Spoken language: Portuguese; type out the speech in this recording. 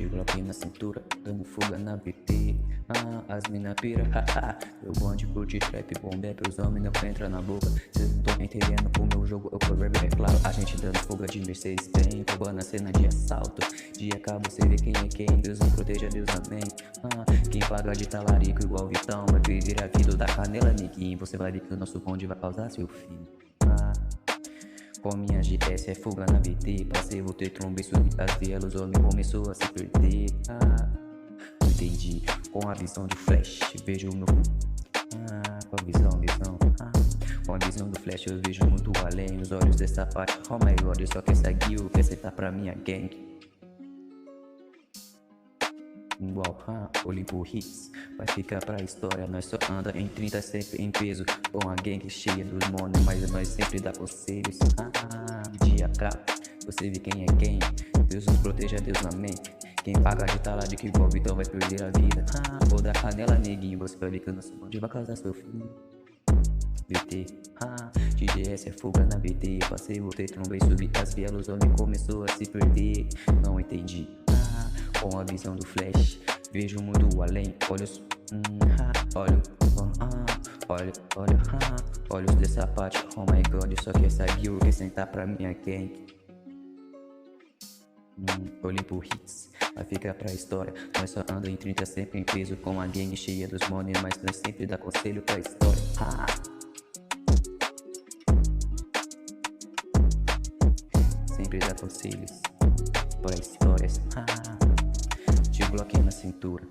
Te bloqueio na cintura, dando fuga na BT. As mina pira, haha. Eu bonde curte trap, bomba pros homens não entra na boca. Cês não tão entendendo o meu jogo, o provérbio é claro. A gente dando fuga de Mercedes Benz, roubando a cena de assalto. Dia acaba, você vê quem é quem, Deus nos proteja, Deus amém. Quem paga de talarico igual Vitão vai perder a vida da canela, neguinho. Você vai ver que o nosso bonde vai causar seu fim. Com minha GS é fuga na BT. Passei, voltei, trombei, subi as vielas, o homem começou a se perder. Entendi, com a visão do flash, vejo o meu... com a visão com a visão do flash eu vejo muito além. Os olhos dessa parte, oh my god, eu só quero seguir, eu quero sentar pra minha gang. Igual, Olimpo Hits, vai ficar pra história. Nós só anda em 30 sempre em peso, com a gang cheia dos monos, mas nós sempre dá conselhos. Dia acaba, você vê quem é quem, Deus nos proteja, Deus amém. Quem paga de talado que igual Vitão vai perder a vida. Vou dar canela, neguinho, você vai ver que o nosso bonde vai causar seu fim. BT, DGS é fuga na BT. Passei, voltei, trombei, subi as vielas, o homem começou a se perder. Não entendi, com a visão do flash, vejo o mundo além. Olhos, olhos dessa parte, oh my god, eu só quero seguir, eu quero sentar pra minha gang. Olimpo Hits, vai ficar pra história. Nós só anda em 30 sempre em peso, com a gang cheia dos money, mas nós sempre dá conselho pra história. Sempre dá conselhos pra histórias. Te bloqueio na cintura.